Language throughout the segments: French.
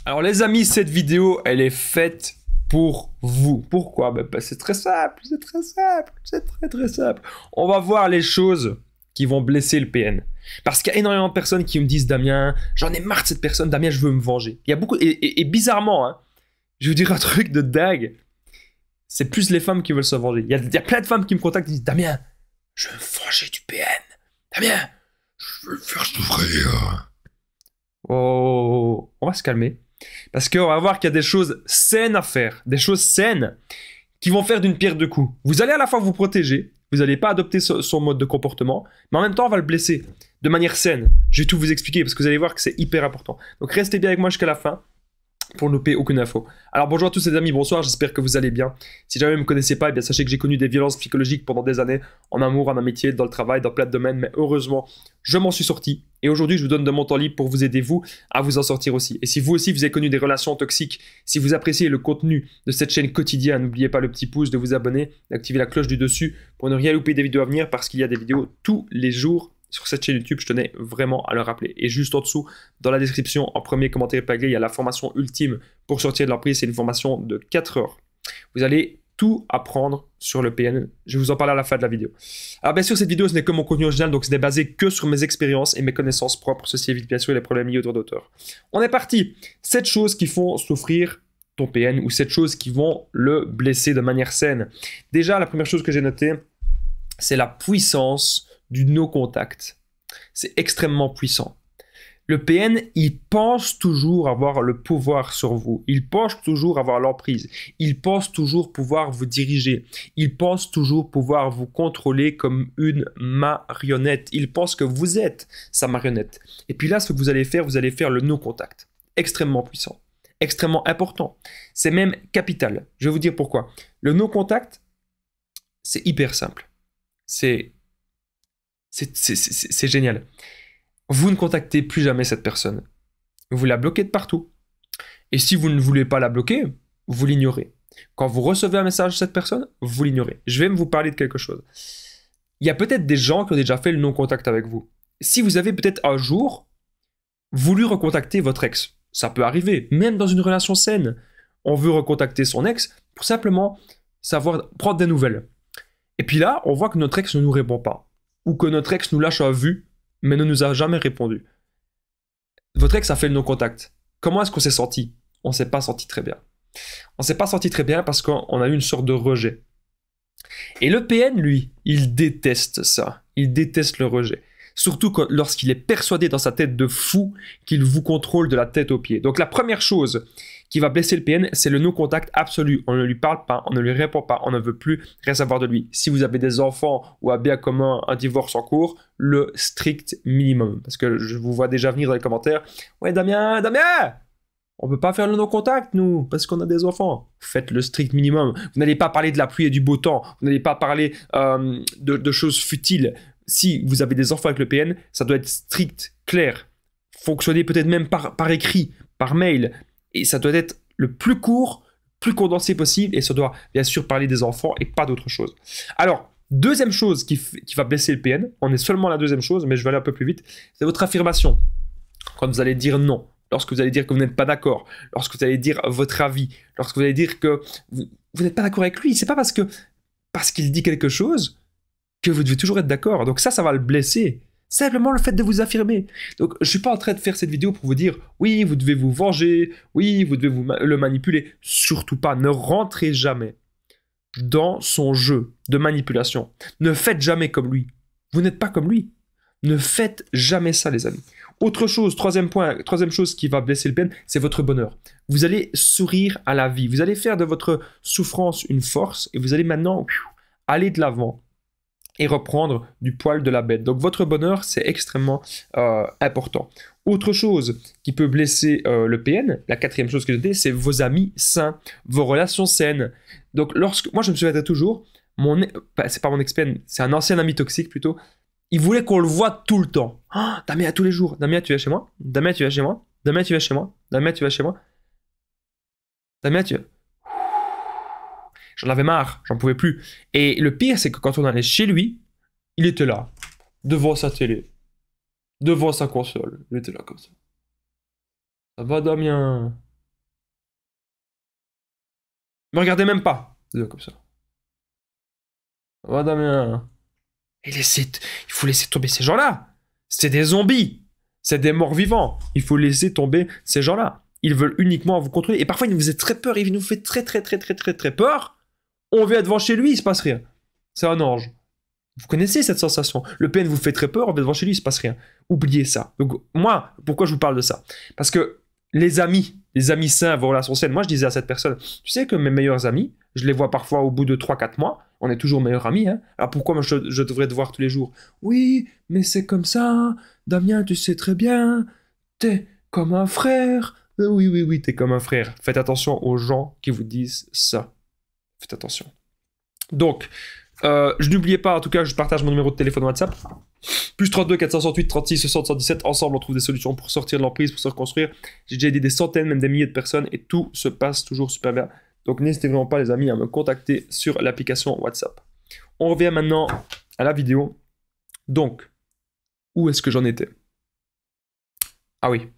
Alors les amis, cette vidéo, elle est faite pour vous. Pourquoi? C'est très simple, c'est très simple, c'est très simple. On va voir les choses qui vont blesser le PN. Parce qu'il y a énormément de personnes qui me disent, Damien, j'en ai marre de cette personne, Damien, je veux me venger. Il y a beaucoup, et bizarrement, hein, je vais vous dire un truc de dingue, c'est plus les femmes qui veulent se venger. Il y a plein de femmes qui me contactent et disent, Damien, je veux me venger du PN. Damien, je veux le faire souffrir. Oh, on va se calmer. Parce qu'on va voir qu'il y a des choses saines à faire, des choses saines qui vont faire d'une pierre deux coups. Vous allez à la fois vous protéger, vous n'allez pas adopter son mode de comportement, mais en même temps on va le blesser de manière saine. Je vais tout vous expliquer parce que vous allez voir que c'est hyper important. Donc restez bien avec moi jusqu'à la fin pour ne louper aucune info. Alors bonjour à tous les amis, bonsoir, j'espère que vous allez bien. Si jamais vous ne me connaissez pas, eh bien sachez que j'ai connu des violences psychologiques pendant des années, en amour, en amitié, dans le travail, dans plein de domaines, mais heureusement, je m'en suis sorti. Et aujourd'hui, je vous donne de mon temps libre pour vous aider, vous, à vous en sortir aussi. Et si vous aussi, vous avez connu des relations toxiques, si vous appréciez le contenu de cette chaîne quotidienne, n'oubliez pas le petit pouce, de vous abonner, d'activer la cloche du dessus pour ne rien louper des vidéos à venir, parce qu'il y a des vidéos tous les jours sur cette chaîne YouTube, je tenais vraiment à le rappeler. Et juste en dessous, dans la description, en premier commentaire épinglé, il y a la formation ultime pour sortir de l'emprise. C'est une formation de 4 heures. Vous allez tout apprendre sur le PN. Je vais vous en parler à la fin de la vidéo. Alors bien sûr, cette vidéo, ce n'est que mon contenu original, donc ce n'est basé que sur mes expériences et mes connaissances propres. Ceci évite bien sûr les problèmes liés autour d'auteurs. On est parti. 7 choses qui font souffrir ton PN ou 7 choses qui vont le blesser de manière saine. Déjà, la première chose que j'ai notée, c'est la puissance du no-contact. C'est extrêmement puissant. Le PN, il pense toujours avoir le pouvoir sur vous. Il pense toujours avoir l'emprise. Il pense toujours pouvoir vous diriger. Il pense toujours pouvoir vous contrôler comme une marionnette. Il pense que vous êtes sa marionnette. Et puis là, ce que vous allez faire le no-contact. Extrêmement puissant. Extrêmement important. C'est même capital. Je vais vous dire pourquoi. Le no-contact, c'est hyper simple. C'est génial. Vous ne contactez plus jamais cette personne. Vous la bloquez de partout. Et si vous ne voulez pas la bloquer, vous l'ignorez. Quand vous recevez un message de cette personne, vous l'ignorez. Je vais vous parler de quelque chose. Il y a peut-être des gens qui ont déjà fait le non-contact avec vous. Si vous avez peut-être un jour voulu recontacter votre ex, ça peut arriver, même dans une relation saine. On veut recontacter son ex pour simplement savoir prendre des nouvelles. Et puis là, on voit que notre ex ne nous répond pas. Ou que notre ex nous lâche à vue, mais ne nous a jamais répondu. Votre ex a fait le non-contact. Comment est-ce qu'on s'est senti? On ne s'est pas senti très bien. On ne s'est pas senti très bien parce qu'on a eu une sorte de rejet. Et le PN, lui, il déteste ça. Il déteste le rejet. Surtout lorsqu'il est persuadé dans sa tête de fou qu'il vous contrôle de la tête aux pieds. Donc la première chose qui va blesser le PN, c'est le non-contact absolu. On ne lui parle pas, on ne lui répond pas, on ne veut plus rien savoir de lui. Si vous avez des enfants ou un bien commun, un divorce en cours, le strict minimum. Parce que je vous vois déjà venir dans les commentaires. Ouais, Damien, on ne peut pas faire le non-contact, nous, parce qu'on a des enfants. Faites le strict minimum. Vous n'allez pas parler de la pluie et du beau temps. Vous n'allez pas parler de choses futiles. Si vous avez des enfants avec le PN, ça doit être strict, clair. Fonctionner peut-être même par écrit, par mail. Et ça doit être le plus court, plus condensé possible. Et ça doit bien sûr parler des enfants et pas d'autre chose. Alors, deuxième chose qui va blesser le PN, on est seulement à la deuxième chose, mais je vais aller un peu plus vite, c'est votre affirmation. Quand vous allez dire non, lorsque vous allez dire que vous n'êtes pas d'accord, lorsque vous allez dire votre avis, lorsque vous allez dire que vous n'êtes pas d'accord avec lui, c'est pas parce qu'il dit quelque chose que vous devez toujours être d'accord. Donc ça va le blesser. Simplement le fait de vous affirmer. Donc je ne suis pas en train de faire cette vidéo pour vous dire oui, vous devez vous venger, oui, vous devez le manipuler. Surtout pas, ne rentrez jamais dans son jeu de manipulation. Ne faites jamais comme lui. Vous n'êtes pas comme lui. Ne faites jamais ça, les amis. Autre chose, troisième chose qui va blesser le PN, c'est votre bonheur. Vous allez sourire à la vie. Vous allez faire de votre souffrance une force et vous allez maintenant aller de l'avant et reprendre du poil de la bête. Donc votre bonheur, c'est extrêmement important. Autre chose qui peut blesser le PN, la quatrième chose que j'ai dit, c'est vos amis sains, vos relations saines. Donc moi je me souviendrai toujours, c'est pas mon ex-PN, c'est un ancien ami toxique plutôt, il voulait qu'on le voit tout le temps. Oh, Damien, tous les jours, Damien, tu vas chez moi, Damien, tu vas chez moi, Damien, tu vas chez moi, Damien, tu vas chez moi, Damien, tu vas... J'en avais marre, j'en pouvais plus. Et le pire, c'est que quand on allait chez lui, il était là, devant sa télé, devant sa console. Il était là comme ça. Ça va, Damien? Me regardez même pas. Comme ça. Oh, Damien. Il faut laisser tomber ces gens-là. C'est des zombies. C'est des morts vivants. Il faut laisser tomber ces gens-là. Ils veulent uniquement vous contrôler. Et parfois, il nous faisait très peur. Il nous fait très peur. On vient devant chez lui, il se passe rien. C'est un ange. Vous connaissez cette sensation. Le PN vous fait très peur, on vient devant chez lui, il se passe rien. Oubliez ça. Donc, moi, pourquoi je vous parle de ça? Parce que les amis sains, vos relations saines, moi, je disais à cette personne, tu sais que mes meilleurs amis, je les vois parfois au bout de 3-4 mois, on est toujours meilleurs amis, hein. Alors pourquoi moi, je devrais te voir tous les jours? Oui, mais c'est comme ça, Damien, tu sais très bien, t'es comme un frère. Oui, t'es comme un frère. Faites attention aux gens qui vous disent ça. Faites attention. Donc, je n'oubliez pas, en tout cas, je partage mon numéro de téléphone WhatsApp. Plus 32 468 36 60 117. Ensemble, on trouve des solutions pour sortir de l'emprise, pour se reconstruire. J'ai déjà aidé des centaines, même des milliers de personnes et tout se passe toujours super bien. Donc, n'hésitez vraiment pas, les amis, à me contacter sur l'application WhatsApp. On revient maintenant à la vidéo. Donc, où est-ce que j'en étais? Ah oui.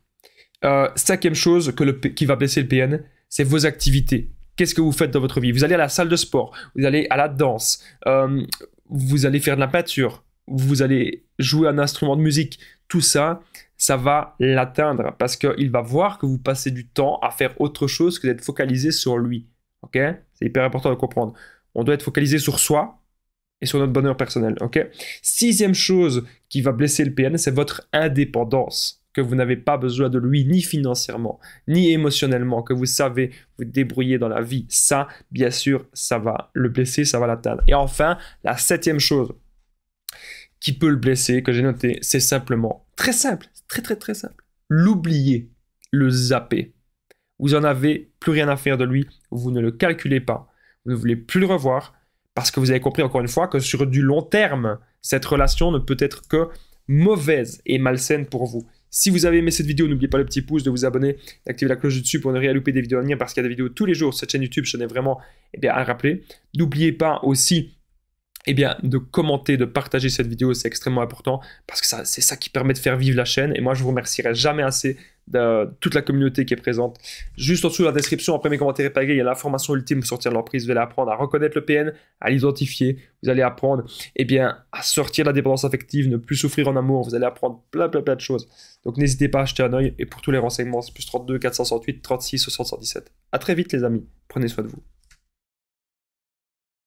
Cinquième chose qui va blesser le PN, c'est vos activités. Qu'est-ce que vous faites dans votre vie? Vous allez à la salle de sport, vous allez à la danse, vous allez faire de la peinture, vous allez jouer un instrument de musique. Tout ça, ça va l'atteindre parce qu'il va voir que vous passez du temps à faire autre chose que d'être focalisé sur lui. Ok? C'est hyper important de comprendre. On doit être focalisé sur soi et sur notre bonheur personnel. Ok? Sixième chose qui va blesser le PN, c'est votre indépendance. Que vous n'avez pas besoin de lui ni financièrement, ni émotionnellement, que vous savez vous débrouiller dans la vie. Ça, bien sûr, ça va le blesser, ça va l'atteindre. Et enfin, la septième chose qui peut le blesser, que j'ai noté, c'est simplement, très simple, très simple, l'oublier, le zapper. Vous en avez plus rien à faire de lui, vous ne le calculez pas, vous ne voulez plus le revoir, parce que vous avez compris encore une fois que sur du long terme, cette relation ne peut être que mauvaise et malsaine pour vous. Si vous avez aimé cette vidéo, n'oubliez pas le petit pouce, de vous abonner, d'activer la cloche du dessus pour ne rien louper des vidéos à venir parce qu'il y a des vidéos tous les jours sur cette chaîne YouTube, je tenais vraiment à rappeler. N'oubliez pas aussi de commenter, de partager cette vidéo, c'est extrêmement important parce que c'est ça qui permet de faire vivre la chaîne et moi je vous remercierai jamais assez de toute la communauté qui est présente. Juste en dessous de la description, après mes commentaires épinglés, il y a l'information ultime pour sortir de l'emprise. Vous allez apprendre à reconnaître le PN, à l'identifier, vous allez apprendre à sortir de la dépendance affective, ne plus souffrir en amour, vous allez apprendre plein de choses. Donc n'hésitez pas à jeter un œil et pour tous les renseignements, c'est plus 32 468 36 60 117. À très vite les amis, prenez soin de vous.